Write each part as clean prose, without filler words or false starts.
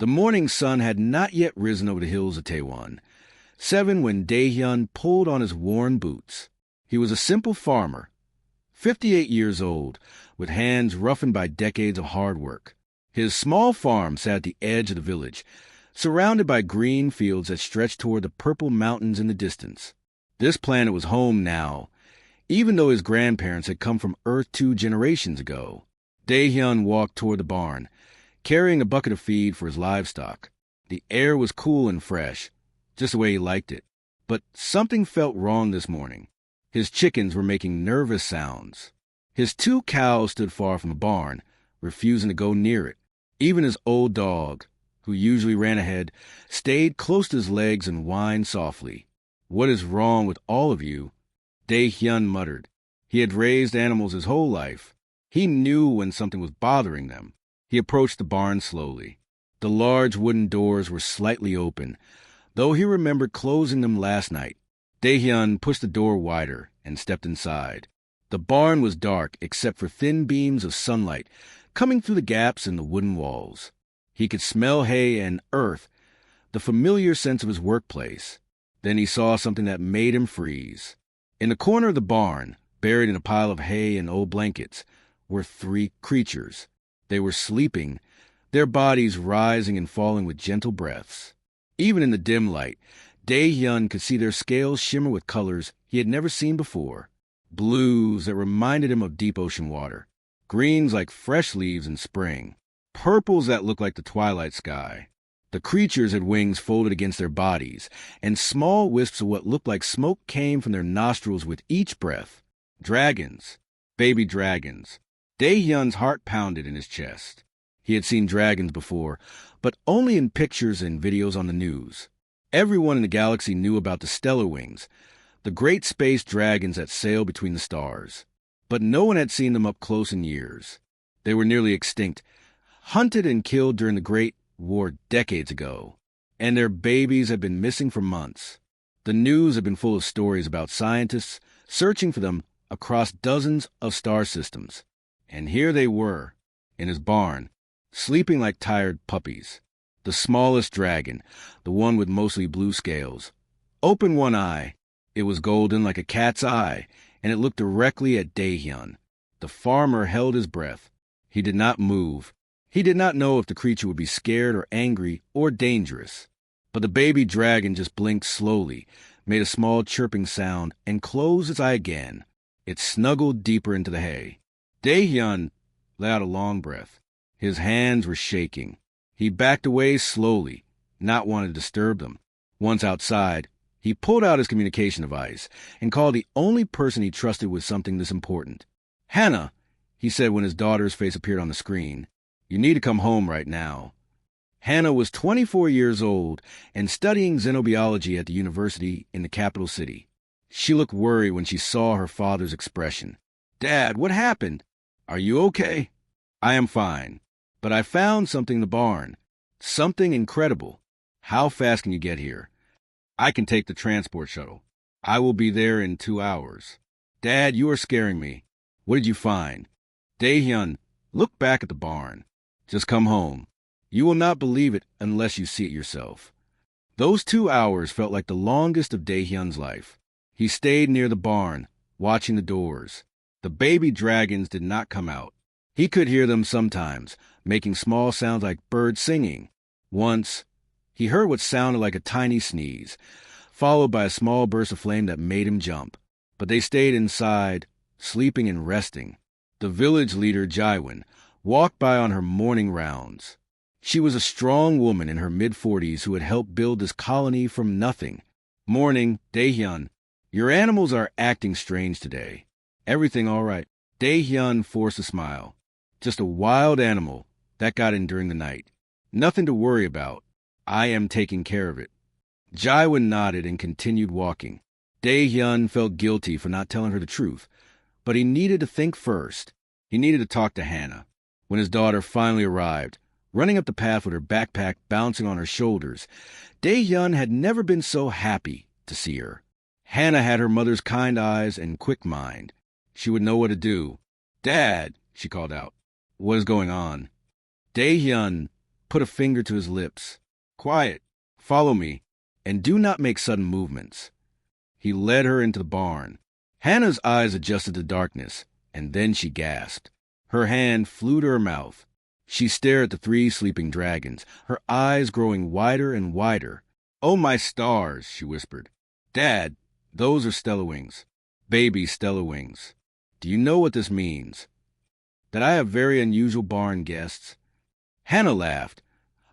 The morning sun had not yet risen over the hills of Taewon. 7 when Dae-hyun pulled on his worn boots. He was a simple farmer, 58 years old, with hands roughened by decades of hard work. His small farm sat at the edge of the village, surrounded by green fields that stretched toward the purple mountains in the distance. This planet was home now, even though his grandparents had come from Earth 2 generations ago. Dae-hyun walked toward the barn, carrying a bucket of feed for his livestock. The air was cool and fresh, just the way he liked it. But something felt wrong this morning. His chickens were making nervous sounds. His 2 cows stood far from the barn, refusing to go near it. Even his old dog, who usually ran ahead, stayed close to his legs and whined softly. "What is wrong with all of you?" Dae-hyun muttered. He had raised animals his whole life. He knew when something was bothering them. He approached the barn slowly. The large wooden doors were slightly open, though he remembered closing them last night. Dae-hyun pushed the door wider and stepped inside. The barn was dark except for thin beams of sunlight coming through the gaps in the wooden walls. He could smell hay and earth, the familiar sense of his workplace. Then he saw something that made him freeze. In the corner of the barn, buried in a pile of hay and old blankets, were 3 creatures. They were sleeping, their bodies rising and falling with gentle breaths. Even in the dim light, Dae-hyun could see their scales shimmer with colors he had never seen before. Blues that reminded him of deep ocean water, greens like fresh leaves in spring, purples that looked like the twilight sky. The creatures had wings folded against their bodies, and small wisps of what looked like smoke came from their nostrils with each breath. Dragons. Baby dragons. Dae-hyun's heart pounded in his chest. He had seen dragons before, but only in pictures and videos on the news. Everyone in the galaxy knew about the stellar wings, the great space dragons that sail between the stars. But no one had seen them up close in years. They were nearly extinct, hunted and killed during the Great War decades ago, and their babies had been missing for months. The news had been full of stories about scientists searching for them across dozens of star systems. And here they were, in his barn, sleeping like tired puppies. The smallest dragon, the one with mostly blue scales, opened one eye. It was golden like a cat's eye, and it looked directly at Dae-hyun. The farmer held his breath. He did not move. He did not know if the creature would be scared or angry or dangerous. But the baby dragon just blinked slowly, made a small chirping sound, and closed its eye again. It snuggled deeper into the hay. Dae-hyun let out a long breath. His hands were shaking. He backed away slowly, not wanting to disturb them. Once outside, he pulled out his communication device and called the only person he trusted with something this important. "Hannah," he said when his daughter's face appeared on the screen, "you need to come home right now." Hannah was 24 years old and studying xenobiology at the university in the capital city. She looked worried when she saw her father's expression. "Dad, what happened? Are you okay?" "I am fine, but I found something in the barn. Something incredible. How fast can you get here?" "I can take the transport shuttle. I will be there in 2 hours." "Dad, you are scaring me. What did you find?" "Dae-hyun, look back at the barn. Just come home. You will not believe it unless you see it yourself." Those 2 hours felt like the longest of Dae-hyun's life. He stayed near the barn, watching the doors. The baby dragons did not come out. He could hear them sometimes, making small sounds like birds singing. Once, he heard what sounded like a tiny sneeze, followed by a small burst of flame that made him jump. But they stayed inside, sleeping and resting. The village leader, Jaiwin, walked by on her morning rounds. She was a strong woman in her mid-40s who had helped build this colony from nothing. "Morning, Dae-hyun. Your animals are acting strange today. Everything all right?" Dae-hyun forced a smile. "Just a wild animal that got in during the night. Nothing to worry about. I am taking care of it." Jaiwin nodded and continued walking. Dae-hyun felt guilty for not telling her the truth, but he needed to think first. He needed to talk to Hannah. When his daughter finally arrived, running up the path with her backpack bouncing on her shoulders, Dae-hyun had never been so happy to see her. Hannah had her mother's kind eyes and quick mind. She would know what to do. "Dad," she called out. "What is going on?" Dae-hyun put a finger to his lips. "Quiet. Follow me, and do not make sudden movements." He led her into the barn. Hannah's eyes adjusted to darkness, and then she gasped. Her hand flew to her mouth. She stared at the 3 sleeping dragons, her eyes growing wider and wider. "Oh, my stars," she whispered. "Dad, those are Stellawings. Baby Stellawings. Do you know what this means? That I have very unusual barn guests?" Hannah laughed,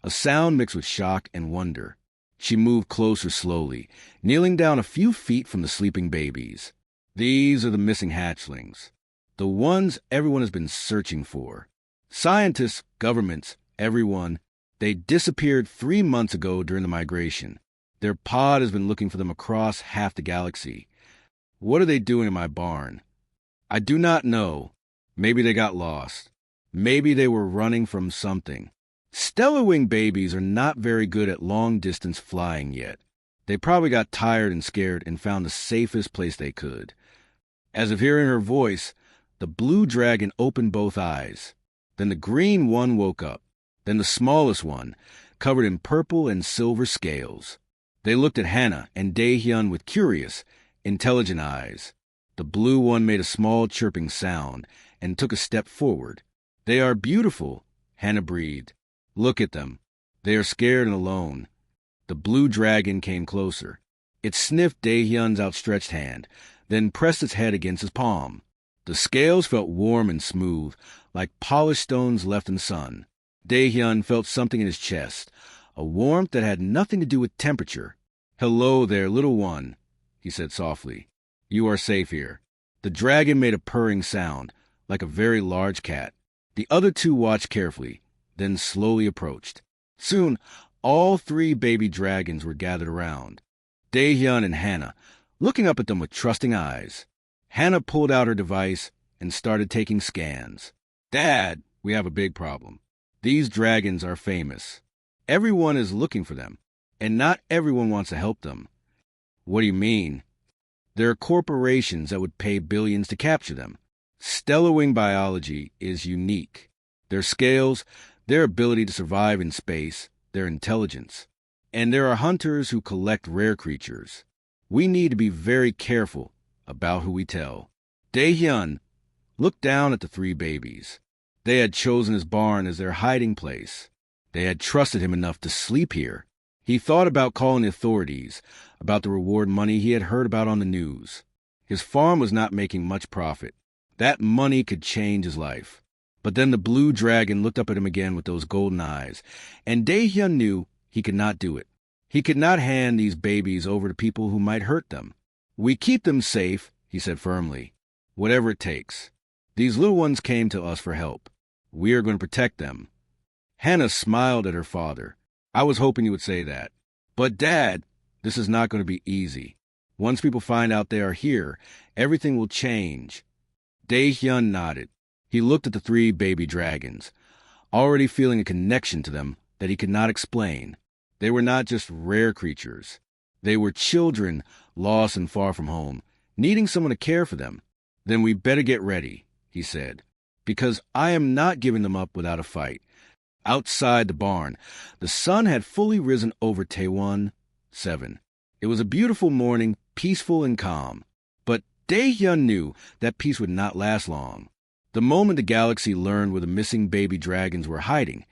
a sound mixed with shock and wonder. She moved closer slowly, kneeling down a few feet from the sleeping babies. "These are the missing hatchlings, the ones everyone has been searching for. Scientists, governments, everyone. They disappeared 3 months ago during the migration. Their pod has been looking for them across half the galaxy. What are they doing in my barn? I do not know. Maybe they got lost. Maybe they were running from something. Stellar wing babies are not very good at long-distance flying yet. They probably got tired and scared and found the safest place they could." As if hearing her voice, the blue dragon opened both eyes. Then the green one woke up. Then the smallest one, covered in purple and silver scales. They looked at Hannah and Daehyun with curious, intelligent eyes. The blue one made a small chirping sound and took a step forward. "They are beautiful," Hannah breathed. "Look at them. They are scared and alone." The blue dragon came closer. It sniffed Daehyun's outstretched hand, then pressed its head against his palm. The scales felt warm and smooth, like polished stones left in the sun. Daehyun felt something in his chest, a warmth that had nothing to do with temperature. "Hello there, little one," he said softly. "You are safe here." The dragon made a purring sound, like a very large cat. The other 2 watched carefully, then slowly approached. Soon, all 3 baby dragons were gathered around. Daehyun and Hannah, looking up at them with trusting eyes. Hannah pulled out her device and started taking scans. "Dad, we have a big problem. These dragons are famous. Everyone is looking for them, and not everyone wants to help them." "What do you mean?" "There are corporations that would pay billions to capture them. Stellar wing biology is unique. Their scales, their ability to survive in space, their intelligence. And there are hunters who collect rare creatures. We need to be very careful about who we tell." Daehyun looked down at the 3 babies. They had chosen his barn as their hiding place. They had trusted him enough to sleep here. He thought about calling the authorities, about the reward money he had heard about on the news. His farm was not making much profit. That money could change his life. But then the blue dragon looked up at him again with those golden eyes, and Daehyun knew he could not do it. He could not hand these babies over to people who might hurt them. "We keep them safe," he said firmly, "whatever it takes. These little ones came to us for help. We are going to protect them." Hannah smiled at her father. "I was hoping you would say that. But Dad, this is not going to be easy. Once people find out they are here, everything will change." Daehyun nodded. He looked at the 3 baby dragons, already feeling a connection to them that he could not explain. They were not just rare creatures. They were children lost and far from home, needing someone to care for them. "Then we better get ready," he said, "because I am not giving them up without a fight." Outside the barn, the sun had fully risen over Taewon 7. It was a beautiful morning, peaceful and calm. But Daehyun knew that peace would not last long. The moment the galaxy learned where the missing baby dragons were hiding,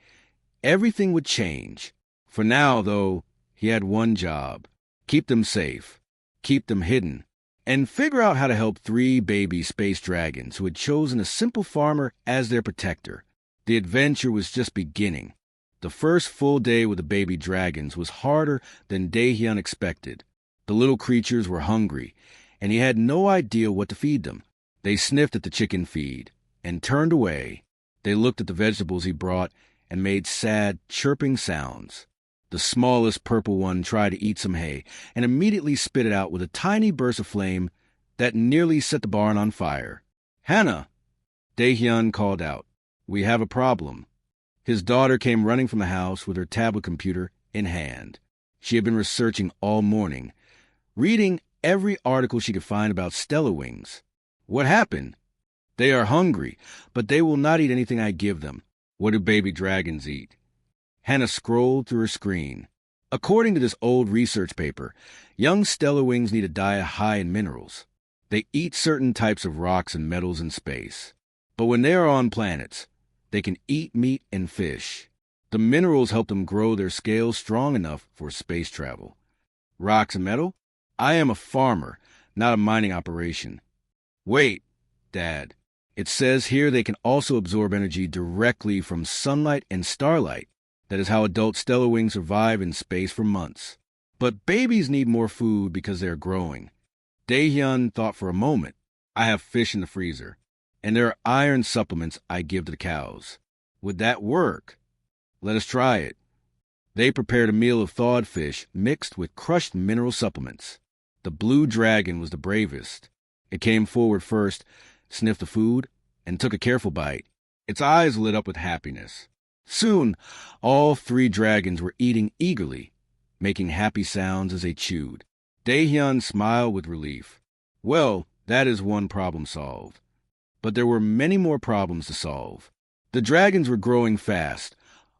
everything would change. For now, though, he had one job: keep them safe, keep them hidden, and figure out how to help 3 baby space dragons who had chosen a simple farmer as their protector. The adventure was just beginning. The first full day with the baby dragons was harder than Daehyun expected. The little creatures were hungry, and he had no idea what to feed them. They sniffed at the chicken feed and turned away. They looked at the vegetables he brought and made sad, chirping sounds. The smallest purple one tried to eat some hay and immediately spit it out with a tiny burst of flame that nearly set the barn on fire. "Hannah!" Daehyun called out. "We have a problem." His daughter came running from the house with her tablet computer in hand. She had been researching all morning, reading every article she could find about stellar wings. "What happened?" "They are hungry, but they will not eat anything I give them." "What do baby dragons eat?" Hannah scrolled through her screen. According to this old research paper, young stellar wings need a diet high in minerals. They eat certain types of rocks and metals in space. But when they are on planets, they can eat meat and fish. The minerals help them grow their scales strong enough for space travel. Rocks and metal? I am a farmer, not a mining operation. Wait, Dad. It says here they can also absorb energy directly from sunlight and starlight. That is how adult stellar wings survive in space for months. But babies need more food because they are growing. Daehyun thought for a moment. I have fish in the freezer, and there are iron supplements I give to the cows. Would that work? Let us try it. They prepared a meal of thawed fish mixed with crushed mineral supplements. The blue dragon was the bravest. It came forward first, sniffed the food, and took a careful bite. Its eyes lit up with happiness. Soon, all three dragons were eating eagerly, making happy sounds as they chewed. Daehyun smiled with relief. Well, that is one problem solved. But there were many more problems to solve. The dragons were growing fast,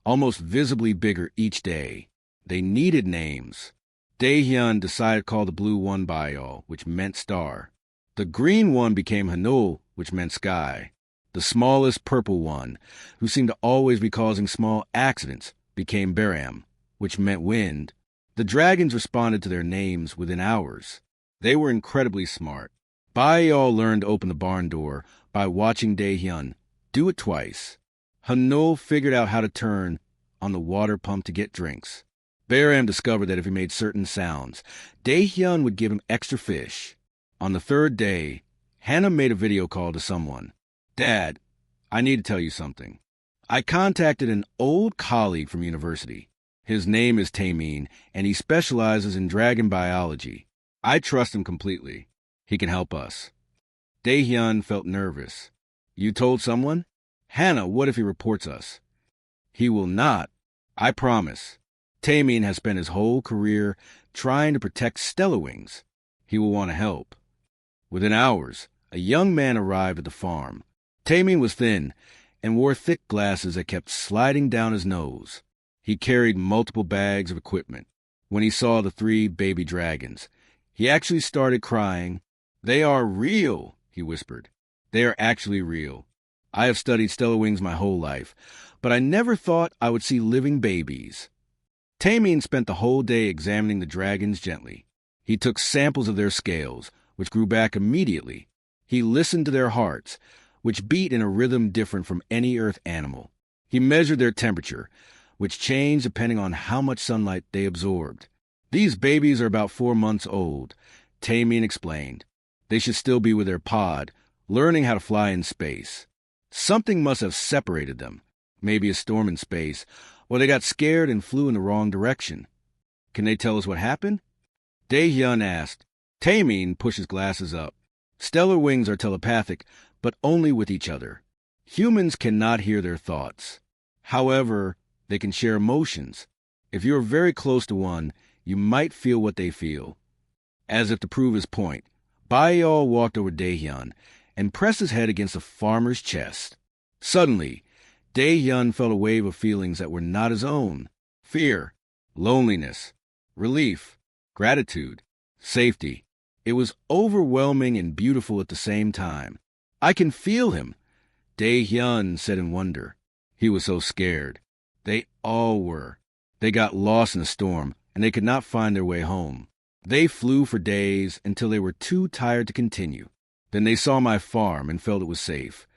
almost visibly bigger each day. They needed names. Daehyun decided to call the blue one Baeol, which meant star. The green one became Hanul, which meant sky. The smallest purple one, who seemed to always be causing small accidents, became Beram, which meant wind. The dragons responded to their names within hours. They were incredibly smart. Baeol learned to open the barn door by watching Daehyun do it twice. Hanul figured out how to turn on the water pump to get drinks. Beram discovered that if he made certain sounds, Daehyun would give him extra fish. On the third day, Hannah made a video call to someone. Dad, I need to tell you something. I contacted an old colleague from university. His name is Taemin, and he specializes in dragon biology. I trust him completely. He can help us. Daehyun felt nervous. You told someone? Hannah, what if he reports us? He will not. I promise. Taemin has spent his whole career trying to protect stellar wings. He will want to help. Within hours, a young man arrived at the farm. Taemin was thin and wore thick glasses that kept sliding down his nose. He carried multiple bags of equipment. When he saw the three baby dragons, he actually started crying. They are real, he whispered. They are actually real. I have studied stellar wings my whole life, but I never thought I would see living babies. Taemin spent the whole day examining the dragons gently. He took samples of their scales, which grew back immediately. He listened to their hearts, which beat in a rhythm different from any earth animal. He measured their temperature, which changed depending on how much sunlight they absorbed. These babies are about 4 months old, Taemin explained. They should still be with their pod, learning how to fly in space. Something must have separated them, maybe a storm in space, or they got scared and flew in the wrong direction. Can they tell us what happened? Daehyun asked. Taemin pushed his glasses up. Stellar wings are telepathic, but only with each other. Humans cannot hear their thoughts. However, they can share emotions. If you are very close to one, you might feel what they feel. As if to prove his point, Baeol walked over Daehyun and pressed his head against the farmer's chest. Suddenly, Daehyun felt a wave of feelings that were not his own. Fear, loneliness, relief, gratitude, safety. It was overwhelming and beautiful at the same time. I can feel him, Daehyun said in wonder. He was so scared. They all were. They got lost in a storm, and they could not find their way home. They flew for days until they were too tired to continue. Then they saw my farm and felt it was safe.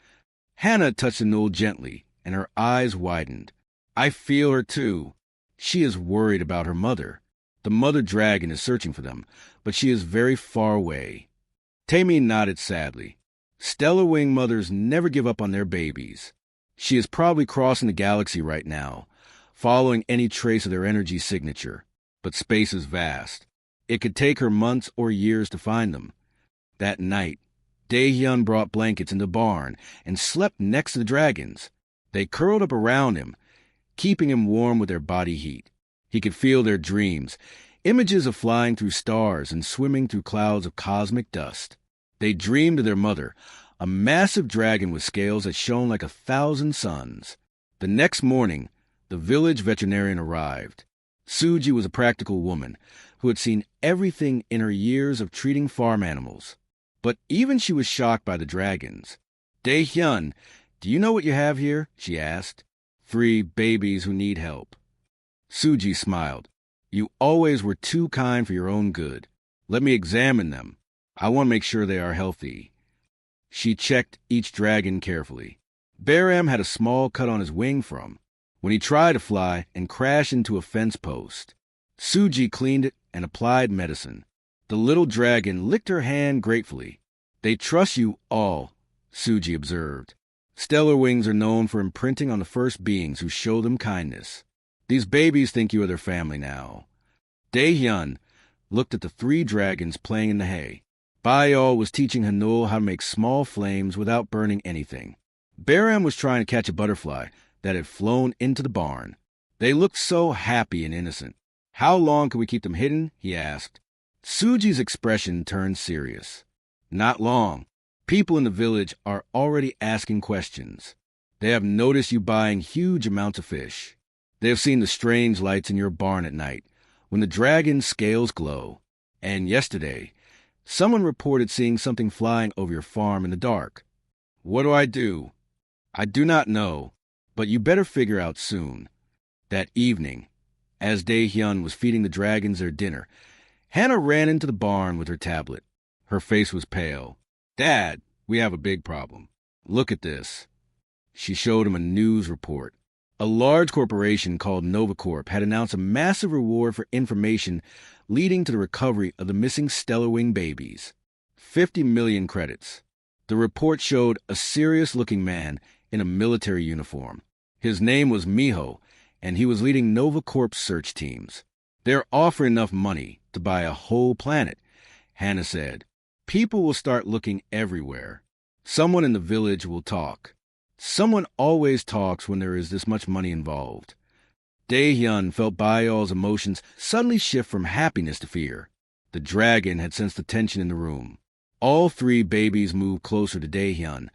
Hannah touched the knoll gently, and her eyes widened. I feel her too. She is worried about her mother. The mother dragon is searching for them, but she is very far away. Taemin nodded sadly. Stellar wing mothers never give up on their babies. She is probably crossing the galaxy right now, following any trace of their energy signature. But space is vast. It could take her months or years to find them. That night, Daehyun brought blankets in the barn and slept next to the dragons. They curled up around him, keeping him warm with their body heat. He could feel their dreams, images of flying through stars and swimming through clouds of cosmic dust. They dreamed of their mother, a massive dragon with scales that shone like 1,000 suns. The next morning, The village veterinarian arrived. Suji was a practical woman who had seen everything in her years of treating farm animals. But even she was shocked by the dragons. "Dae-hyun, do you know what you have here?" she asked. "3 babies who need help." Suji smiled. "You always were too kind for your own good. Let me examine them. I want to make sure they are healthy." She checked each dragon carefully. Baram had a small cut on his wing from when he tried to fly and crashed into a fence post. Suji cleaned it and applied medicine. The little dragon licked her hand gratefully. "They trust you all," Suji observed. "Stellar wings are known for imprinting on the first beings who show them kindness. These babies think you are their family now." Dae-hyun looked at the 3 dragons playing in the hay. Bayal was teaching Hanul how to make small flames without burning anything. Baram was trying to catch a butterfly that had flown into the barn. They looked so happy and innocent. "How long can we keep them hidden?" he asked. Suji's expression turned serious. "Not long. People in the village are already asking questions. They have noticed you buying huge amounts of fish. They have seen the strange lights in your barn at night when the dragon's scales glow. And yesterday, someone reported seeing something flying over your farm in the dark. What do I do? I do not know, but you better figure out soon." That evening, as Dae-hyun was feeding the dragons their dinner, Hannah ran into the barn with her tablet. Her face was pale. "Dad, we have a big problem. Look at this." She showed him a news report. A large corporation called Novacorp had announced a massive reward for information leading to the recovery of the missing stellar wing babies. 50 million credits. The report showed a serious-looking man in a military uniform. His name was Miho, and he was leading Novacorp's search teams. "They're offering enough money to buy a whole planet," Hannah said. "People will start looking everywhere. Someone in the village will talk. Someone always talks when there is this much money involved." Dae-hyun felt Bayal's emotions suddenly shift from happiness to fear. The dragon had sensed the tension in the room. All 3 babies moved closer to Dae-hyun,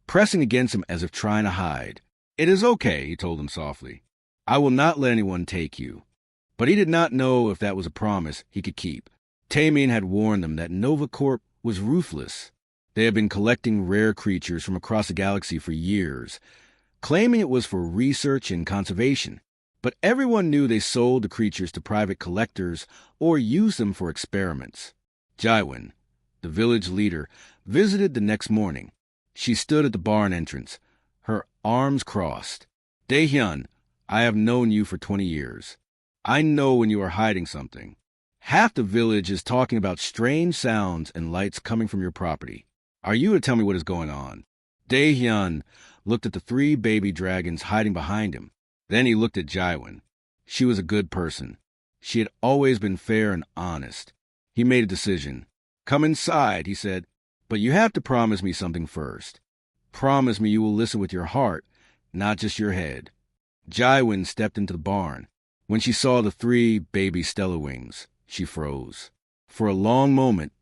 pressing against him as if trying to hide. "It is okay," he told them softly. "I will not let anyone take you." But he did not know if that was a promise he could keep. Taemin had warned them that Novacorp was ruthless. They had been collecting rare creatures from across the galaxy for years, claiming it was for research and conservation. But everyone knew they sold the creatures to private collectors or used them for experiments. Jaiwin, the village leader, visited the next morning. She stood at the barn entrance, her arms crossed. "Dae-hyun, I have known you for 20 years. I know when you are hiding something. Half the village is talking about strange sounds and lights coming from your property. Are you to tell me what is going on?" Dae-hyun looked at the 3 baby dragons hiding behind him. Then he looked at Jaiwin. She was a good person. She had always been fair and honest. He made a decision. "Come inside," he said, "but you have to promise me something first. Promise me you will listen with your heart, not just your head." Jaiwin stepped into the barn. When she saw the 3 baby stellar wings, she froze. For a long moment,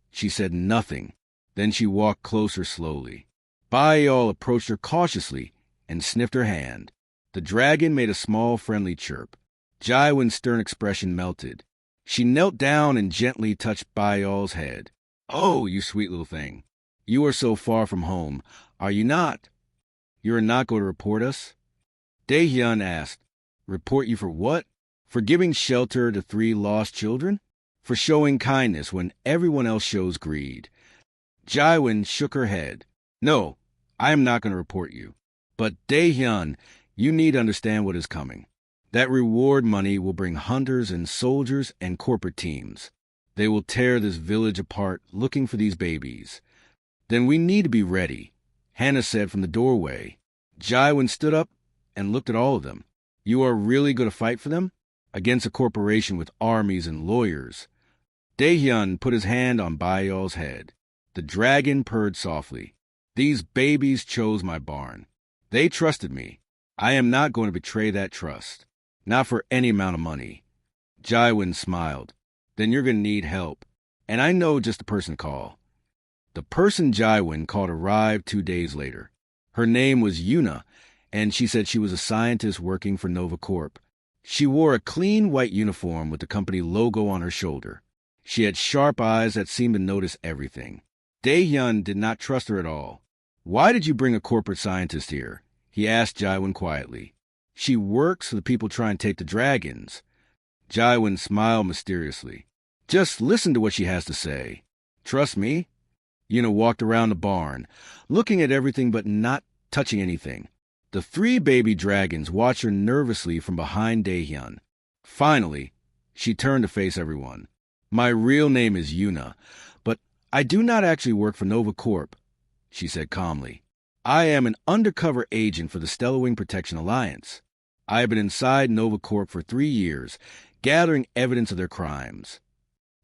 she said nothing. Then she walked closer slowly. Bayal approached her cautiously and sniffed her hand. The dragon made a small friendly chirp. Jaiwin's stern expression melted. She knelt down and gently touched Bayal's head. "Oh, you sweet little thing. You are so far from home, are you not? You are not going to report us?" Dae-hyun asked. "Report you for what? For giving shelter to 3 lost children? For showing kindness when everyone else shows greed?" Jaiwin shook her head. "No, I am not going to report you. But Dae-hyun, you need to understand what is coming. That reward money will bring hunters and soldiers and corporate teams. They will tear this village apart looking for these babies. Then we need to be ready," Hannah said from the doorway. Jaiwin stood up and looked at all of them. "You are really going to fight for them? Against a corporation with armies and lawyers?" Dae-hyun put his hand on Bayal's head. The dragon purred softly. "These babies chose my barn. They trusted me. I am not going to betray that trust. Not for any amount of money." Jaiwin smiled. "Then you're going to need help. And I know just the person to call." The person Jaiwin called arrived 2 days later. Her name was Yuna, and she said she was a scientist working for Nova Corp. She wore a clean white uniform with the company logo on her shoulder. She had sharp eyes that seemed to notice everything. Dae-hyun did not trust her at all. "Why did you bring a corporate scientist here?" he asked Jae-won quietly. "She works for the people trying to take the dragons." Jae-won smiled mysteriously. "Just listen to what she has to say." "Trust me?" Yuna walked around the barn, looking at everything but not touching anything. The 3 baby dragons watched her nervously from behind Dae-hyun. Finally, she turned to face everyone. "My real name is Yuna, but I do not actually work for Nova Corp," she said calmly. "I am an undercover agent for the Stellar Wing Protection Alliance. I have been inside Nova Corp for 3 years, gathering evidence of their crimes."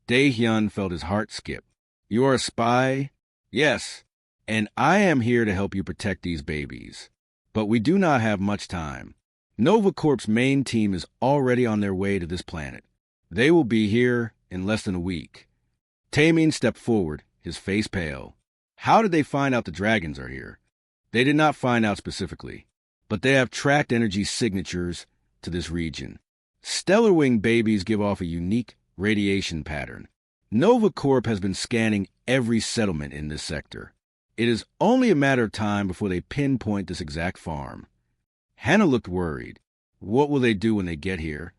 Dae-hyun felt his heart skip. "You are a spy?" "Yes, and I am here to help you protect these babies. But we do not have much time. Nova Corp's main team is already on their way to this planet. They will be here in less than a week." Taemin stepped forward, his face pale. "How did they find out the dragons are here?" "They did not find out specifically, but they have tracked energy signatures to this region. Stellar Wing babies give off a unique radiation pattern. Nova Corp has been scanning every settlement in this sector. It is only a matter of time before they pinpoint this exact farm." Hannah looked worried. "What will they do when they get here?"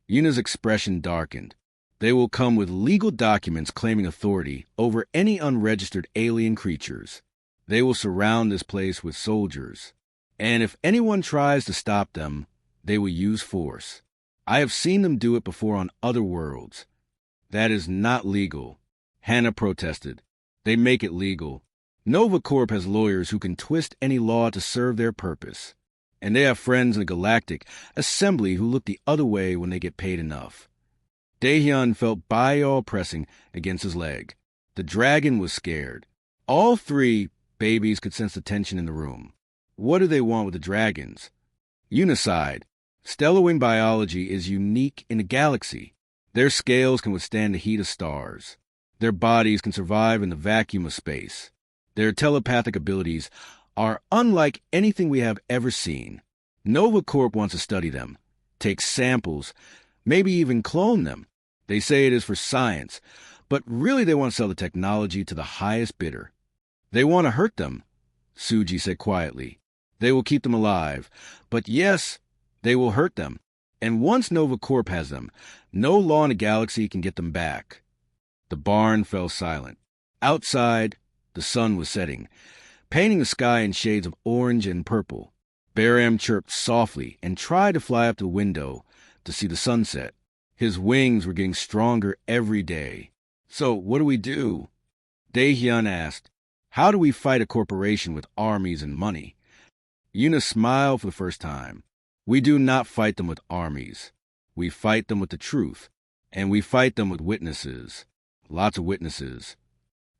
Yuna's expression darkened. "They will come with legal documents claiming authority over any unregistered alien creatures. They will surround this place with soldiers. And if anyone tries to stop them, they will use force. I have seen them do it before on other worlds." "That is not legal," Hannah protested. "They make it legal. Nova Corp has lawyers who can twist any law to serve their purpose. And they have friends in the Galactic Assembly who look the other way when they get paid enough." Dae-hyun felt Baeol pressing against his leg. The dragon was scared. All 3 babies could sense the tension in the room. What do they want with the dragons? Yuna sighed. "Stellar Wing biology is unique in the galaxy. Their scales can withstand the heat of stars. Their bodies can survive in the vacuum of space. Their telepathic abilities are unlike anything we have ever seen. Nova Corp wants to study them, take samples, maybe even clone them. They say it is for science, but really they want to sell the technology to the highest bidder. They want to hurt them," Suji said quietly. "They will keep them alive, but yes, they will hurt them. And once Nova Corp has them, no law in the galaxy can get them back." The barn fell silent. Outside, the sun was setting, painting the sky in shades of orange and purple. Baram chirped softly and tried to fly up the window to see the sunset. His wings were getting stronger every day. "So what do we do?" Dae-hyun asked. "How do we fight a corporation with armies and money?" Yuna smiled for the first time. "We do not fight them with armies. We fight them with the truth, and we fight them with witnesses. Lots of witnesses."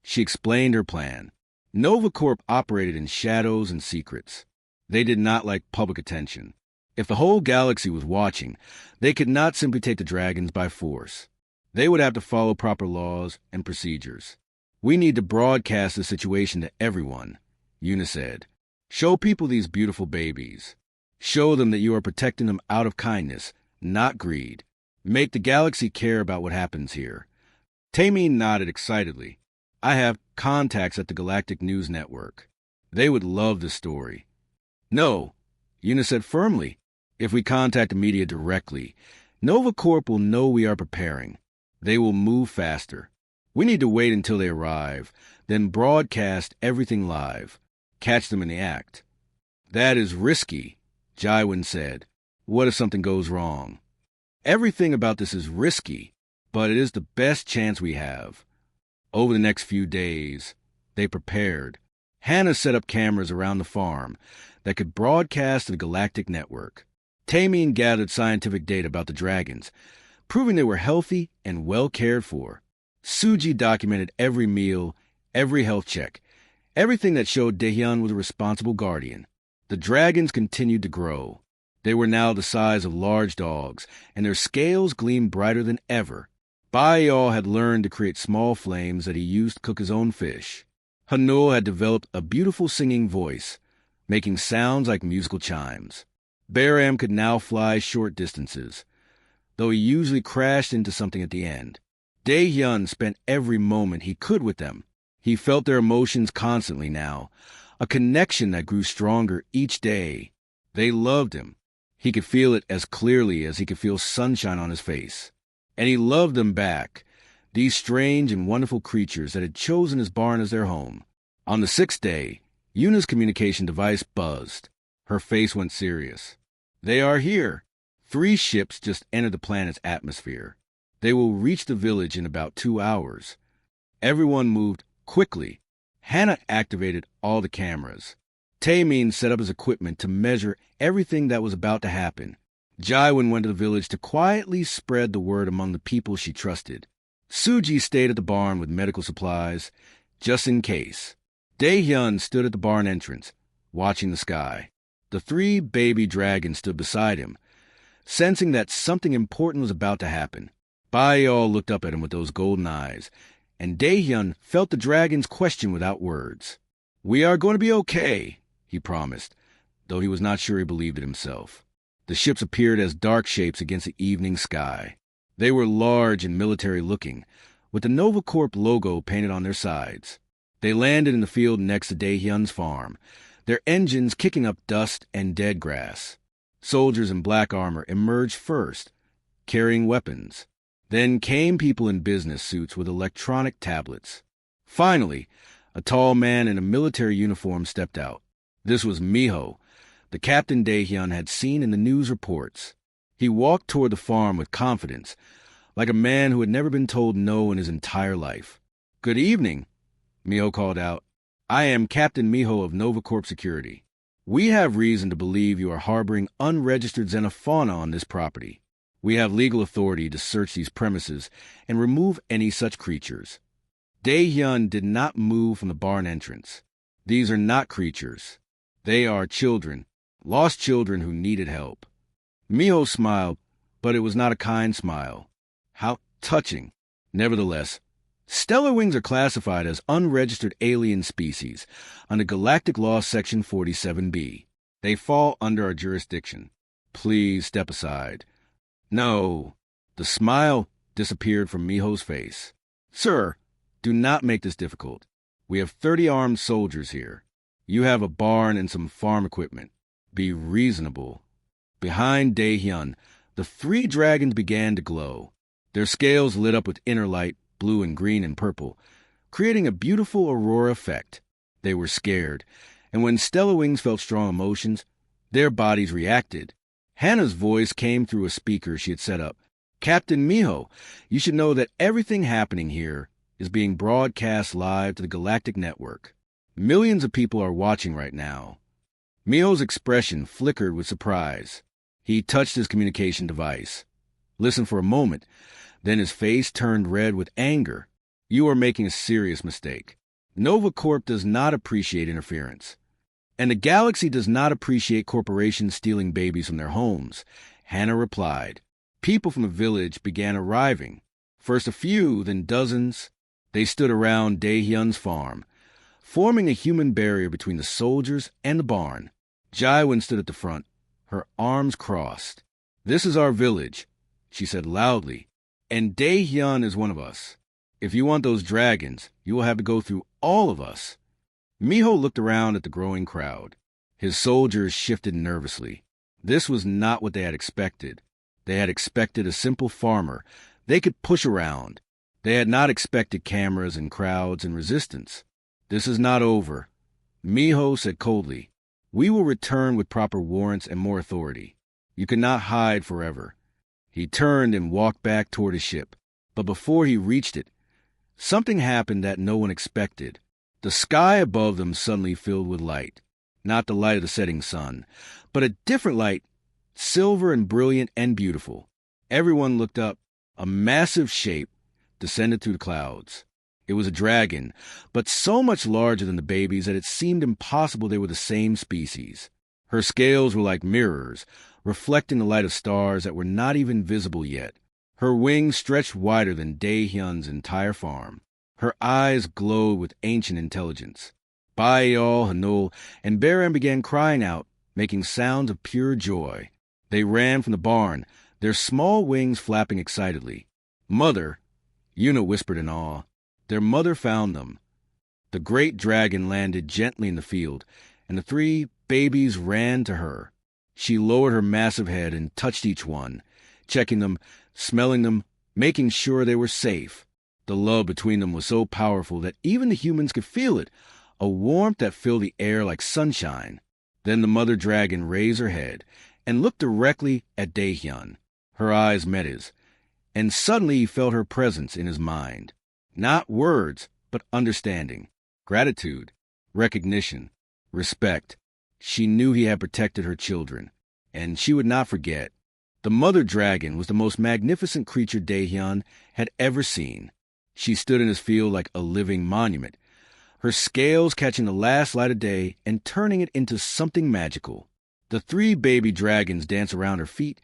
She explained her plan. Nova Corp operated in shadows and secrets. They did not like public attention. If the whole galaxy was watching, they could not simply take the dragons by force. They would have to follow proper laws and procedures. "We need to broadcast the situation to everyone," Yuna said. "Show people these beautiful babies. Show them that you are protecting them out of kindness, not greed. Make the galaxy care about what happens here." Taemin nodded excitedly. "I have contacts at the Galactic News Network. They would love this story." "No," Yuna said firmly. "If we contact the media directly, Nova Corp will know we are preparing. They will move faster. We need to wait until they arrive, then broadcast everything live. Catch them in the act." "That is risky," Jae-won said. "What if something goes wrong?" "Everything about this is risky, but it is the best chance we have." Over the next few days, they prepared. Hannah set up cameras around the farm that could broadcast to the Galactic Network. Taemin gathered scientific data about the dragons, proving they were healthy and well cared for. Suji documented every meal, every health check, everything that showed Dae-hyun was a responsible guardian. The dragons continued to grow. They were now the size of large dogs, and their scales gleamed brighter than ever. Baeol had learned to create small flames that he used to cook his own fish. Hanul had developed a beautiful singing voice. making sounds like musical chimes. Bahram could now fly short distances, though he usually crashed into something at the end. Dae-hyun spent every moment he could with them. He felt their emotions constantly now, a connection that grew stronger each day. They loved him. He could feel it as clearly as he could feel sunshine on his face. And he loved them back, these strange and wonderful creatures that had chosen his barn as their home. On the sixth day, Yuna's communication device buzzed. Her face went serious. They are here. 3 ships just entered the planet's atmosphere. They will reach the village in about 2 hours. Everyone moved quickly. Hannah activated all the cameras. Taemin set up his equipment to measure everything that was about to happen. Jaiwon went to the village to quietly spread the word among the people she trusted. Suji stayed at the barn with medical supplies, just in case. Dae-hyun stood at the barn entrance, watching the sky. The 3 baby dragons stood beside him, sensing that something important was about to happen. Baeol looked up at him with those golden eyes, and Dae-hyun felt the dragon's question without words. "We are going to be okay," he promised, though he was not sure he believed it himself. The ships appeared as dark shapes against the evening sky. They were large and military-looking, with the Nova Corp logo painted on their sides. They landed in the field next to Dae-hyun's farm, their engines kicking up dust and dead grass. Soldiers in black armor emerged first, carrying weapons. Then came people in business suits with electronic tablets. Finally, a tall man in a military uniform stepped out. This was Miho, the captain Dae-hyun had seen in the news reports. He walked toward the farm with confidence, like a man who had never been told no in his entire life. "Good evening," Miho called out. "I am Captain Miho of Nova Corp Security. We have reason to believe you are harboring unregistered xenofauna on this property. We have legal authority to search these premises and remove any such creatures." Dae-hyun did not move from the barn entrance. "These are not creatures. They are children, lost children who needed help." Miho smiled, but it was not a kind smile. How touching. Nevertheless, stellar wings are classified as unregistered alien species under Galactic Law Section 47B. They fall under our jurisdiction. Please step aside. "No." The smile disappeared from Miho's face. "Sir, do not make this difficult. We have 30 armed soldiers here. You have a barn and some farm equipment. Be reasonable." Behind Dae-hyun, the 3 dragons began to glow. Their scales lit up with inner light, blue and green and purple, creating a beautiful aurora effect. They were scared, and when stellar wings felt strong emotions, their bodies reacted. Hannah's voice came through a speaker she had set up. "Captain Miho, you should know that everything happening here is being broadcast live to the Galactic Network. Millions of people are watching right now." Miho's expression flickered with surprise. He touched his communication device, listened for a moment, then his face turned red with anger. "You are making a serious mistake. Nova Corp does not appreciate interference. And the galaxy does not appreciate corporations stealing babies from their homes," Hannah replied. People from the village began arriving. First a few, then dozens. They stood around Dae-hyun's farm, forming a human barrier between the soldiers and the barn. Jaiwon stood at the front, her arms crossed. "This is our village," she said loudly, "and Dae-hyun is one of us. If you want those dragons, you will have to go through all of us." Miho looked around at the growing crowd. His soldiers shifted nervously. This was not what they had expected. They had expected a simple farmer they could push around. They had not expected cameras and crowds and resistance. "This is not over," Miho said coldly. "We will return with proper warrants and more authority. You cannot hide forever." He turned and walked back toward his ship. But before he reached it, something happened that no one expected. The sky above them suddenly filled with light. Not the light of the setting sun, but a different light, silver and brilliant and beautiful. Everyone looked up. A massive shape descended through the clouds. It was a dragon, but so much larger than the babies that it seemed impossible they were the same species. Her scales were like mirrors, reflecting the light of stars that were not even visible yet. Her wings stretched wider than Dae-hyun's entire farm. Her eyes glowed with ancient intelligence. Baal, Hanul, and Baran began crying out, making sounds of pure joy. They ran from the barn, their small wings flapping excitedly. "Mother," Una whispered in awe. Their mother found them. The great dragon landed gently in the field, and the three babies ran to her. She lowered her massive head and touched each one, checking them, smelling them, making sure they were safe. The love between them was so powerful that even the humans could feel it, a warmth that filled the air like sunshine. Then the mother dragon raised her head and looked directly at Daehyun. Her eyes met his, and suddenly he felt her presence in his mind. Not words, but understanding, gratitude, recognition, respect. She knew he had protected her children, and she would not forget. The mother dragon was the most magnificent creature Daehyun had ever seen. She stood in his field like a living monument, her scales catching the last light of day and turning it into something magical. The three baby dragons danced around her feet,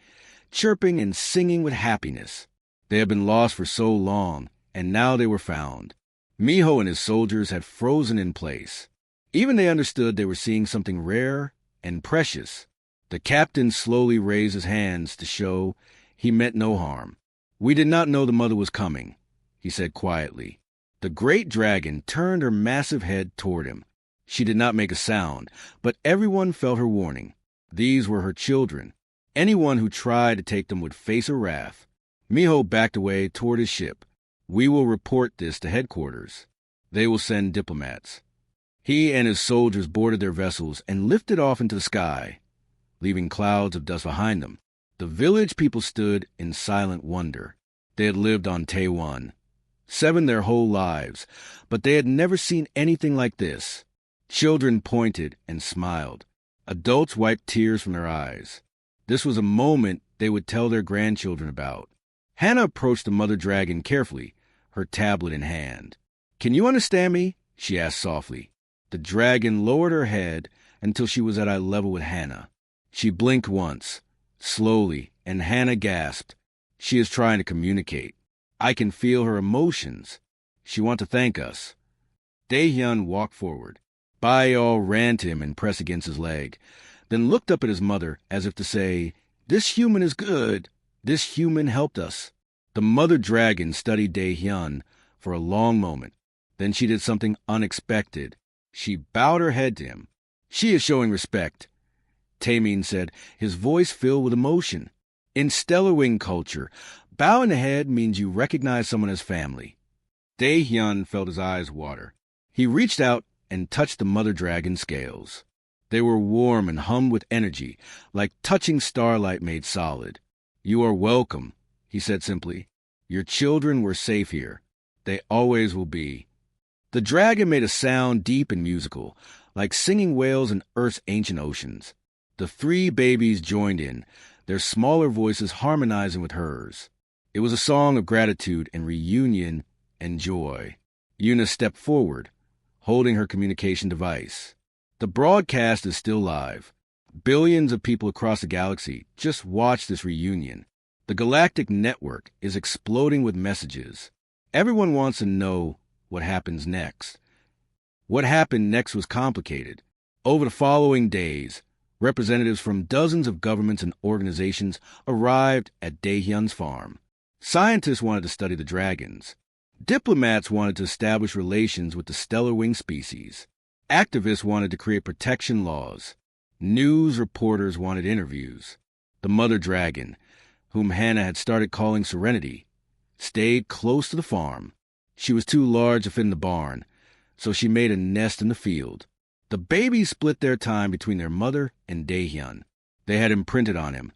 chirping and singing with happiness. They had been lost for so long, and now they were found. Miho and his soldiers had frozen in place. Even they understood they were seeing something rare and precious. The captain slowly raised his hands to show he meant no harm. "We did not know the mother was coming," he said quietly. The great dragon turned her massive head toward him. She did not make a sound, but everyone felt her warning. These were her children. Anyone who tried to take them would face her wrath. Miho backed away toward his ship. "We will report this to headquarters. They will send diplomats." He and his soldiers boarded their vessels and lifted off into the sky, leaving clouds of dust behind them. The village people stood in silent wonder. They had lived on Taiwan, 7 their whole lives, but they had never seen anything like this. Children pointed and smiled. Adults wiped tears from their eyes. This was a moment they would tell their grandchildren about. Hannah approached the mother dragon carefully, her tablet in hand. "Can you understand me?" she asked softly. The dragon lowered her head until she was at eye level with Hannah. She blinked once, slowly, and Hannah gasped. "She is trying to communicate. I can feel her emotions. She wants to thank us." Daehyun walked forward. Baal ran to him and pressed against his leg, then looked up at his mother as if to say, "This human is good. This human helped us." The mother dragon studied Daehyun for a long moment. Then she did something unexpected. She bowed her head to him. "She is showing respect," Taemin said, his voice filled with emotion. In Stellar Wing culture, bowing the head means you recognize someone as family. Daehyun felt his eyes water. He reached out and touched the mother dragon's scales. They were warm and hummed with energy, like touching starlight made solid. "You are welcome," he said simply. "Your children were safe here. They always will be." The dragon made a sound deep and musical, like singing whales in Earth's ancient oceans. The three babies joined in, their smaller voices harmonizing with hers. It was a song of gratitude and reunion and joy. Una stepped forward, holding her communication device. The broadcast is still live. Billions of people across the galaxy just watch this reunion. The galactic network is exploding with messages. Everyone wants to know what happens next. What happened next was complicated. Over the following days, representatives from dozens of governments and organizations arrived at Daehyun's farm. Scientists wanted to study the dragons. Diplomats wanted to establish relations with the stellar wing species. Activists wanted to create protection laws. News reporters wanted interviews. The mother dragon, whom Hannah had started calling Serenity, stayed close to the farm. She was too large to fit in the barn, so she made a nest in the field. The babies split their time between their mother and Daehyun. They had imprinted on him,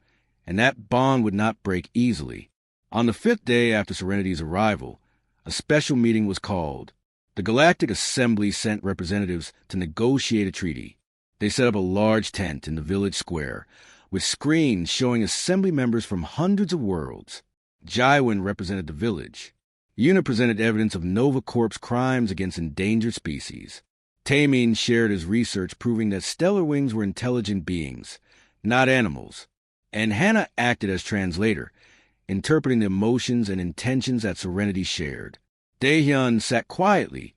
and that bond would not break easily. On the 5th day after Serenity's arrival, a special meeting was called. The Galactic Assembly sent representatives to negotiate a treaty. They set up a large tent in the village square, with screens showing assembly members from hundreds of worlds. Jaiwin represented the village. Una presented evidence of Nova Corp's crimes against endangered species. Taemin shared his research proving that stellar wings were intelligent beings, not animals. And Hannah acted as translator, interpreting the emotions and intentions that Serenity shared. Daehyun sat quietly,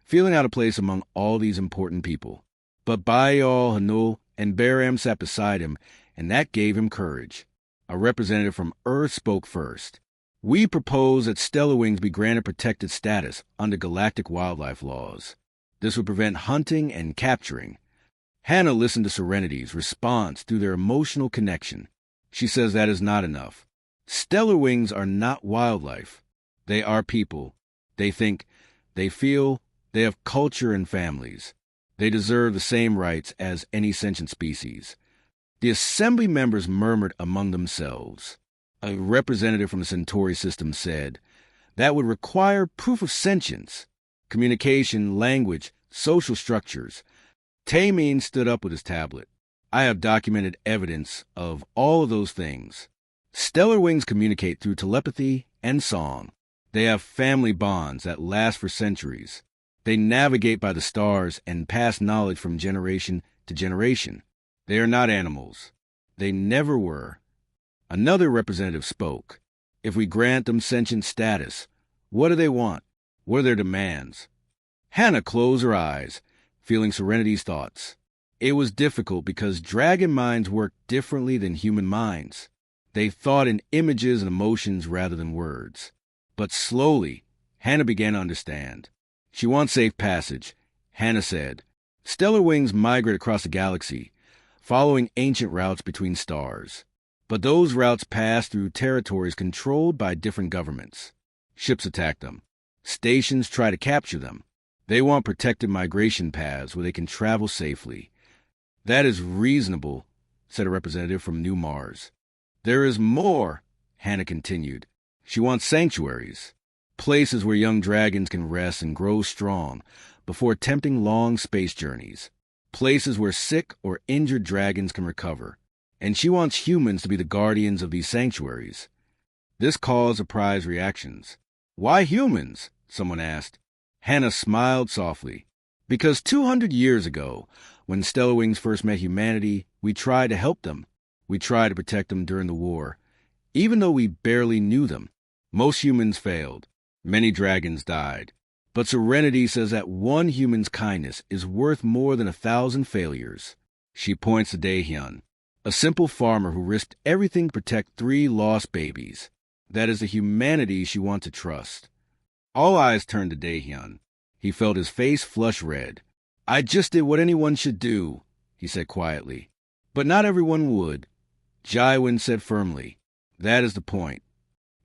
feeling out of place among all these important people. But Baal, Hanul, and Baram sat beside him, and that gave him courage. A representative from Earth spoke first. We propose that stellar wings be granted protected status under galactic wildlife laws. This would prevent hunting and capturing. Hannah listened to Serenity's response through their emotional connection. She says that is not enough. Stellar wings are not wildlife. They are people. They think, they feel, they have culture and families. They deserve the same rights as any sentient species. The assembly members murmured among themselves. A representative from the Centauri system said, that would require proof of sentience, communication, language, social structures. Taymeen stood up with his tablet. I have documented evidence of all of those things. Stellar wings communicate through telepathy and song. They have family bonds that last for centuries. They navigate by the stars and pass knowledge from generation to generation. They are not animals. They never were. Another representative spoke. If we grant them sentient status, what do they want? What are their demands? Hannah closed her eyes, feeling Serenity's thoughts. It was difficult because dragon minds work differently than human minds. They thought in images and emotions rather than words. But slowly, Hannah began to understand. She wants safe passage, Hannah said. Stellar wings migrate across the galaxy, following ancient routes between stars. But those routes pass through territories controlled by different governments. Ships attack them. Stations try to capture them. They want protected migration paths where they can travel safely. That is reasonable, said a representative from New Mars. There is more, Hannah continued. She wants sanctuaries, places where young dragons can rest and grow strong before attempting long space journeys, places where sick or injured dragons can recover. And she wants humans to be the guardians of these sanctuaries. This caused surprised reactions. Why humans? Someone asked. Hannah smiled softly. Because 200 years ago, when stellar wings first met humanity, we tried to help them. We tried to protect them during the war. Even though we barely knew them, most humans failed. Many dragons died. But Serenity says that one human's kindness is worth more than 1,000 failures. She points to Daehyun, a simple farmer who risked everything to protect 3 lost babies. That is the humanity she wants to trust. All eyes turned to Daehyun. He felt his face flush red. I just did what anyone should do, he said quietly. But not everyone would. Jaiwin said firmly. That is the point.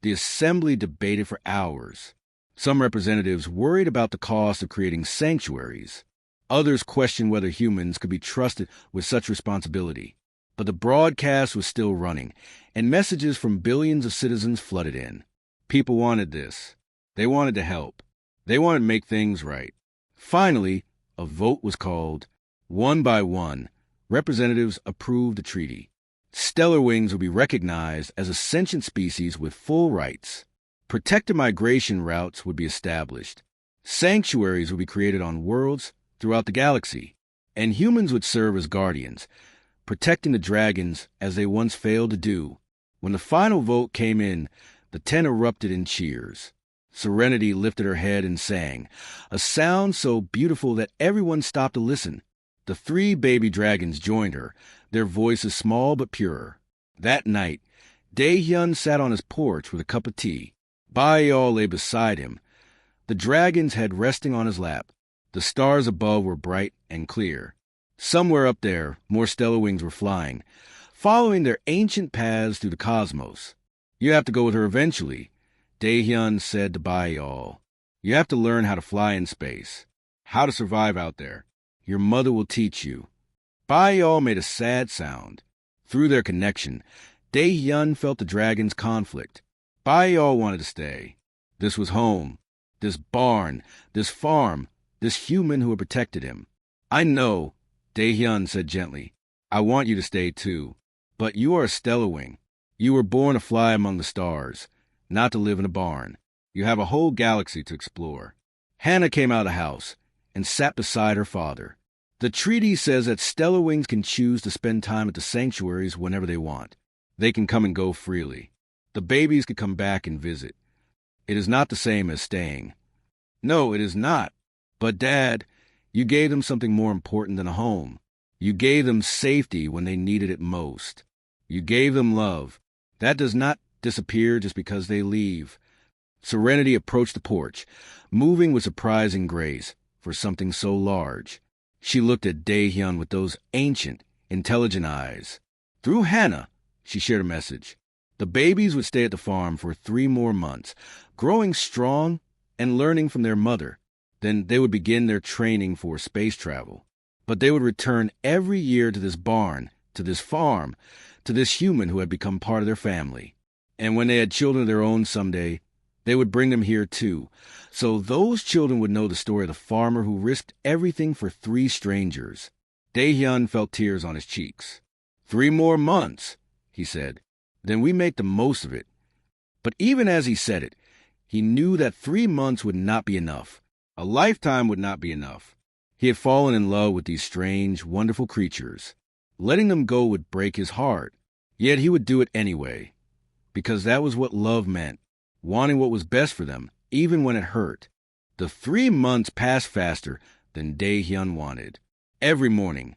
The assembly debated for hours. Some representatives worried about the cost of creating sanctuaries. Others questioned whether humans could be trusted with such responsibility. But the broadcast was still running, and messages from billions of citizens flooded in. People wanted this. They wanted to help. They wanted to make things right. Finally, a vote was called. One by one, representatives approved the treaty. Stellar wings would be recognized as a sentient species with full rights. Protected migration routes would be established. Sanctuaries would be created on worlds throughout the galaxy, and humans would serve as guardians, protecting the dragons as they once failed to do. When the final vote came in, the 10 erupted in cheers. Serenity lifted her head and sang, a sound so beautiful that everyone stopped to listen. The 3 baby dragons joined her, their voices small but pure. That night, Daehyun sat on his porch with a cup of tea. Baeol lay beside him, the dragon's head resting on his lap. The stars above were bright and clear. Somewhere up there, more stellar wings were flying, following their ancient paths through the cosmos. You have to go with her eventually, Daehyun said to Baeol. You have to learn how to fly in space, how to survive out there. Your mother will teach you. Baeol made a sad sound. Through their connection, Daehyun felt the dragon's conflict. Baeol wanted to stay. This was home. This barn. This farm. This human who had protected him. I know, Daehyun said gently. I want you to stay too. But you are a stellar wing. You were born to fly among the stars, not to live in a barn. You have a whole galaxy to explore. Hannah came out of the house and sat beside her father. The treaty says that stellar wings can choose to spend time at the sanctuaries whenever they want. They can come and go freely. The babies could come back and visit. It is not the same as staying. No, it is not, But, Dad, you gave them something more important than a home. You gave them safety when they needed it most. You gave them love. That does not disappear just because they leave. Serenity approached the porch, moving with surprising grace for something so large. She looked at Dae-hyun with those ancient, intelligent eyes. Through Hannah, she shared a message. The babies would stay at the farm for 3 more months, growing strong and learning from their mother. Then they would begin their training for space travel. But they would return every year to this barn, to this farm, to this human who had become part of their family. And when they had children of their own someday, they would bring them here too, so those children would know the story of the farmer who risked everything for 3 strangers. Dae-hyun felt tears on his cheeks. 3 more months, he said. Then we make the most of it. But even as he said it, he knew that 3 months would not be enough. A lifetime would not be enough. He had fallen in love with these strange, wonderful creatures. Letting them go would break his heart. Yet he would do it anyway, because that was what love meant. Wanting what was best for them, even when it hurt. The 3 months passed faster than Dae-hyun wanted. Every morning,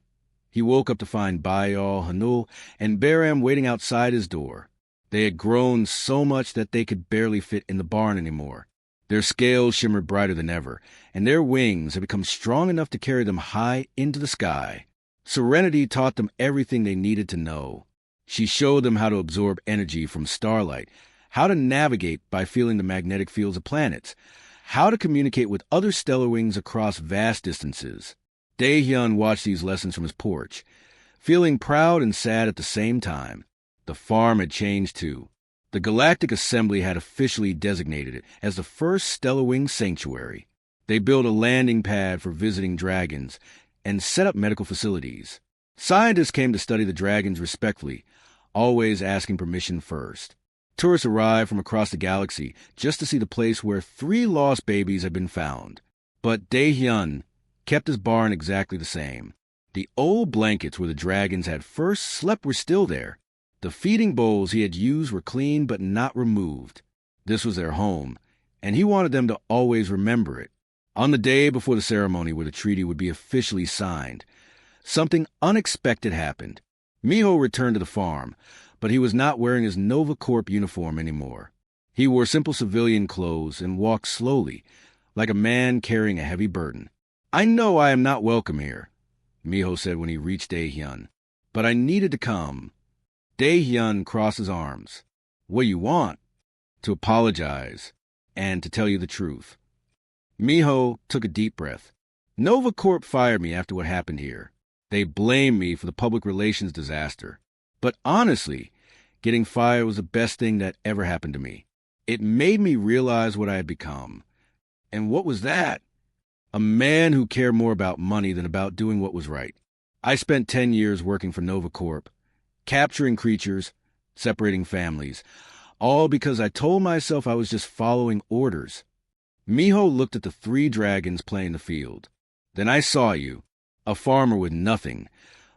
he woke up to find Baeol, Hanul, and Baram waiting outside his door. They had grown so much that they could barely fit in the barn anymore. Their scales shimmered brighter than ever, and their wings had become strong enough to carry them high into the sky. Serenity taught them everything they needed to know. She showed them how to absorb energy from starlight, how to navigate by feeling the magnetic fields of planets, how to communicate with other stellar wings across vast distances. Dae-hyun watched these lessons from his porch, feeling proud and sad at the same time. The farm had changed too. The Galactic Assembly had officially designated it as the first stellar wing sanctuary. They built a landing pad for visiting dragons and set up medical facilities. Scientists came to study the dragons respectfully, always asking permission first. Tourists arrived from across the galaxy just to see the place where 3 lost babies had been found. But Dae-hyun kept his barn exactly the same. The old blankets where the dragons had first slept were still there. The feeding bowls he had used were clean but not removed. This was their home, and he wanted them to always remember it. On the day before the ceremony where the treaty would be officially signed, something unexpected happened. Miho returned to the farm, but he was not wearing his Nova Corp uniform anymore. He wore simple civilian clothes and walked slowly, like a man carrying a heavy burden. "I know I am not welcome here," Miho said when he reached Dae-hyun, "but I needed to come." Dae-hyun crossed his arms. "What do you want?" "To apologize, and to tell you the truth." Miho took a deep breath. "Nova Corp fired me after what happened here. They blamed me for the public relations disaster. But honestly, getting fired was the best thing that ever happened to me. It made me realize what I had become." "And what was that?" "A man who cared more about money than about doing what was right. I spent 10 years working for Nova Corp, capturing creatures, separating families, all because I told myself I was just following orders." Miho looked at the 3 dragons playing the field. "Then I saw you, a farmer with nothing,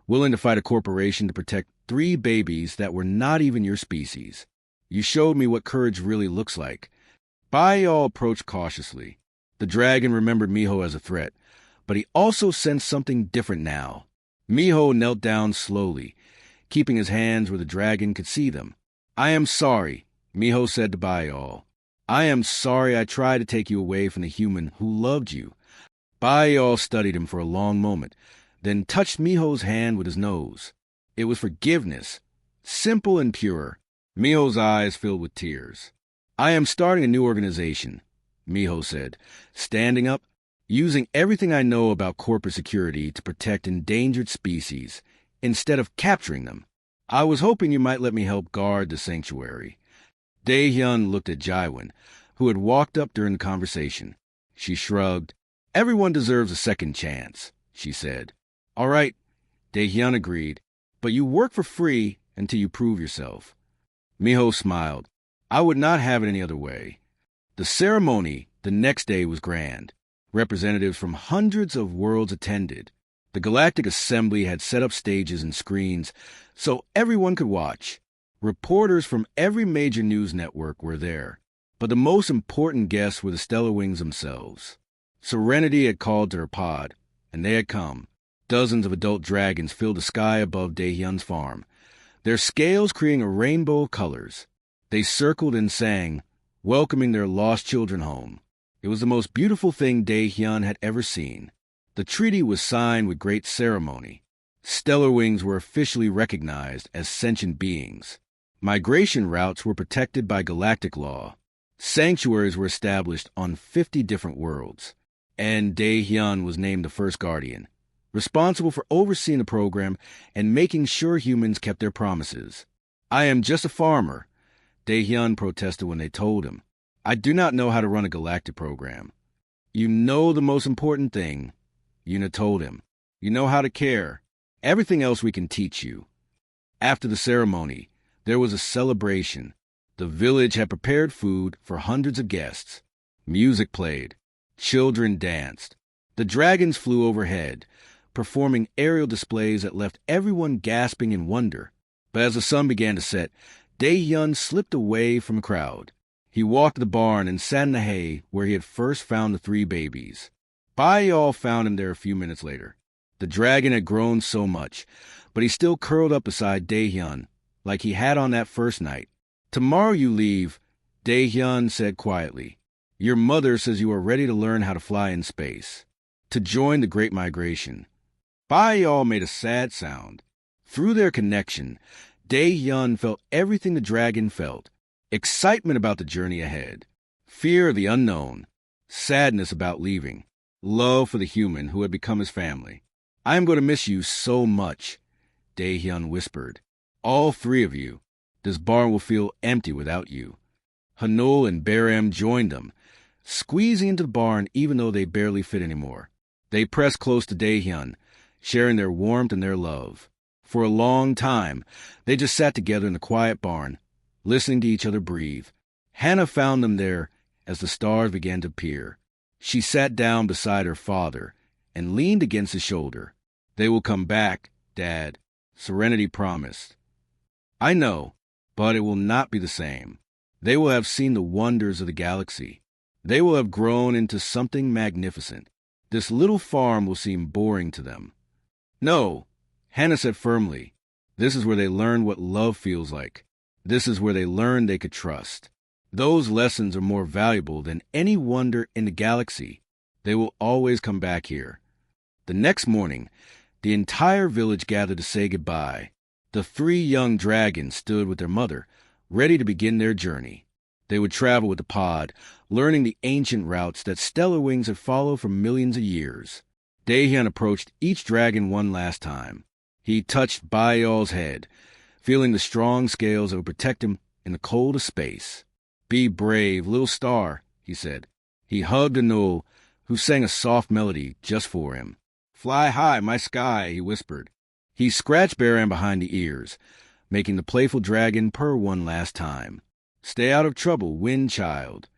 willing to fight a corporation to protect 3 babies that were not even your species. You showed me what courage really looks like." Baeol approached cautiously. The dragon remembered Miho as a threat, but he also sensed something different now. Miho knelt down slowly, keeping his hands where the dragon could see them. "I am sorry," Miho said to Baeol. "I am sorry I tried to take you away from the human who loved you." Baeol studied him for a long moment, then touched Miho's hand with his nose. It was forgiveness, simple and pure. Miho's eyes filled with tears. "I am starting a new organization," Miho said, standing up, "using everything I know about corporate security to protect endangered species, instead of capturing them. I was hoping you might let me help guard the sanctuary." Dae-hyun looked at Jaiwon, who had walked up during the conversation. She shrugged. "Everyone deserves a second chance," she said. "All right," Dae-hyun agreed, "but you work for free until you prove yourself." Miho smiled. "I would not have it any other way." The ceremony the next day was grand. Representatives from hundreds of worlds attended. The Galactic Assembly had set up stages and screens so everyone could watch. Reporters from every major news network were there. But the most important guests were the Stellar Wings themselves. Serenity had called to her pod, and they had come. Dozens of adult dragons filled the sky above Daehyun's farm, their scales creating a rainbow of colors. They circled and sang, welcoming their lost children home. It was the most beautiful thing Daehyun had ever seen. The treaty was signed with great ceremony. Stellar wings were officially recognized as sentient beings. Migration routes were protected by galactic law. Sanctuaries were established on 50 different worlds. And Daehyun was named the first guardian, responsible for overseeing the program and making sure humans kept their promises. I am just a farmer, Daehyun protested when they told him. I do not know how to run a galactic program. You know the most important thing, Yuna told him. You know how to care. Everything else we can teach you. After the ceremony, there was a celebration. The village had prepared food for hundreds of guests. Music played. Children danced. The dragons flew overhead, performing aerial displays that left everyone gasping in wonder. But as the sun began to set, Daehyun slipped away from the crowd. He walked to the barn and sat in the hay where he had first found the 3 babies. Baiyal found him there a few minutes later. The dragon had grown so much, but he still curled up beside Daehyun, like he had on that first night. Tomorrow you leave, Daehyun said quietly. Your mother says you are ready to learn how to fly in space, to join the Great Migration. Baiyal made a sad sound. Through their connection, Daehyun felt everything the dragon felt. Excitement about the journey ahead, fear of the unknown, sadness about leaving, love for the human who had become his family. I am going to miss you so much, Daehyun whispered. All 3 of you. This barn will feel empty without you. Hanul and Baram joined them, squeezing into the barn even though they barely fit anymore. They pressed close to Daehyun, sharing their warmth and their love. For a long time, they just sat together in the quiet barn, listening to each other breathe. Hannah found them there as the stars began to appear. She sat down beside her father and leaned against his shoulder. They will come back, Dad, Serenity promised. I know, but it will not be the same. They will have seen the wonders of the galaxy. They will have grown into something magnificent. This little farm will seem boring to them. No, Hannah said firmly. This is where they learn what love feels like. This is where they learn they could trust. Those lessons are more valuable than any wonder in the galaxy. They will always come back here. The next morning, the entire village gathered to say goodbye. The 3 young dragons stood with their mother, ready to begin their journey. They would travel with the pod, learning the ancient routes that stellar wings had followed for millions of years. Daehyun approached each dragon one last time. He touched Baiyal's head, feeling the strong scales that would protect him in the cold of space. Be brave, little star, he said. He hugged Anul, who sang a soft melody just for him. Fly high, my sky, he whispered. He scratched Baran behind the ears, making the playful dragon purr one last time. Stay out of trouble, wind child.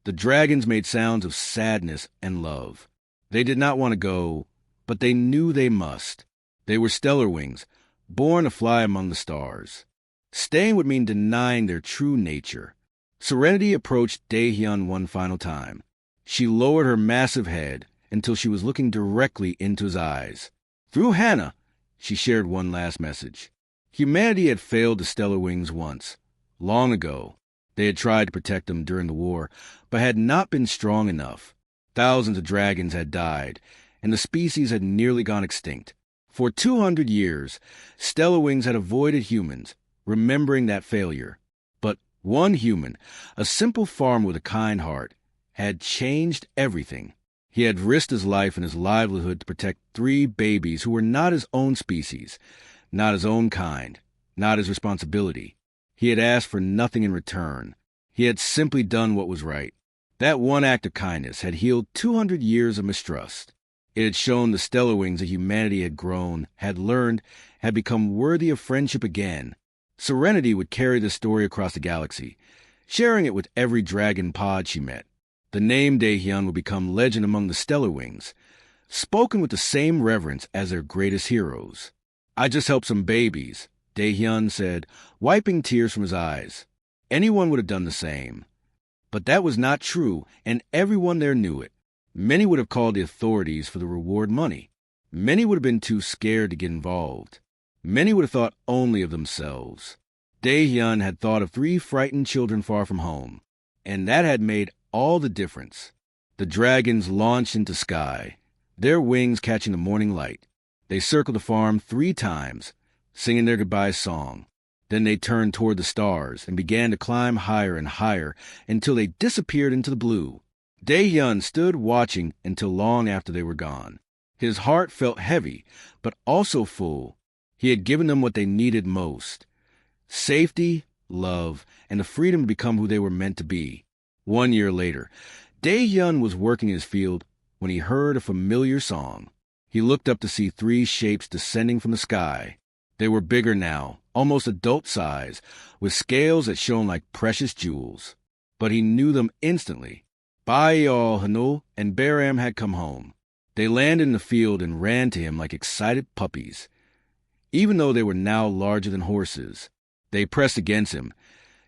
The dragons made sounds of sadness and love. They did not want to go, but they knew they must. They were stellar wings, born to fly among the stars. Staying would mean denying their true nature. Serenity approached Daehyun one final time. She lowered her massive head until she was looking directly into his eyes. Through Hannah, she shared one last message. Humanity had failed the stellar wings once. Long ago, they had tried to protect them during the war, but had not been strong enough. Thousands of dragons had died, and the species had nearly gone extinct. For 200 years, stellar wings had avoided humans, remembering that failure. But one human, a simple farmer with a kind heart, had changed everything. He had risked his life and his livelihood to protect 3 babies who were not his own species, not his own kind, not his responsibility. He had asked for nothing in return. He had simply done what was right. That one act of kindness had healed 200 years of mistrust. It had shown the stellar wings that humanity had grown, had learned, had become worthy of friendship again. Serenity would carry this story across the galaxy, sharing it with every dragon pod she met. The name Daehyun would become legend among the stellar wings, spoken with the same reverence as their greatest heroes. I just helped some babies, Daehyun said, wiping tears from his eyes. Anyone would have done the same. But that was not true, and everyone there knew it. Many would have called the authorities for the reward money. Many would have been too scared to get involved. Many would have thought only of themselves. Dae-hyun had thought of 3 frightened children far from home, and that had made all the difference. The dragons launched into sky, their wings catching the morning light. They circled the farm 3 times, singing their goodbye song. Then they turned toward the stars and began to climb higher and higher until they disappeared into the blue. Dae-hyun stood watching until long after they were gone. His heart felt heavy, but also full. He had given them what they needed most: safety, love, and the freedom to become who they were meant to be. 1 year later, Dae-hyun was working in his field when he heard a familiar song. He looked up to see 3 shapes descending from the sky. They were bigger now, almost adult size, with scales that shone like precious jewels. But he knew them instantly. Baeol, Hanul, and Baram had come home. They landed in the field and ran to him like excited puppies. Even though they were now larger than horses, they pressed against him,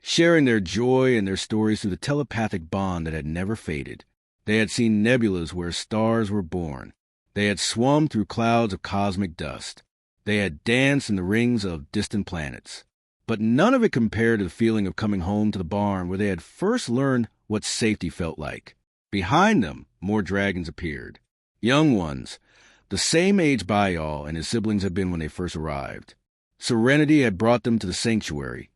sharing their joy and their stories through the telepathic bond that had never faded. They had seen nebulas where stars were born. They had swum through clouds of cosmic dust. They had danced in the rings of distant planets. But none of it compared to the feeling of coming home to the barn where they had first learned what safety felt like. Behind them, more dragons appeared. Young ones, the same age Baeol and his siblings had been when they first arrived. Serenity had brought them to the sanctuary,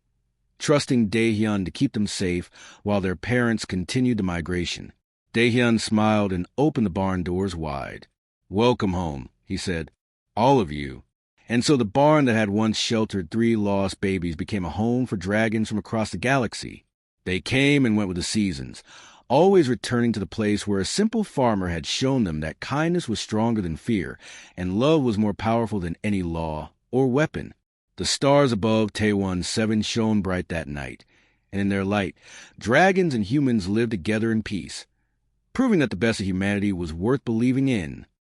trusting Dae-hyun to keep them safe while their parents continued the migration. Dae-hyun smiled and opened the barn doors wide. "Welcome home," he said. "All of you." And so the barn that had once sheltered 3 lost babies became a home for dragons from across the galaxy. They came and went with the seasons, always returning to the place where a simple farmer had shown them that kindness was stronger than fear, and love was more powerful than any law or weapon. The stars above Taewon 7 shone bright that night, and in their light, dragons and humans lived together in peace, proving that the best of humanity was worth believing in.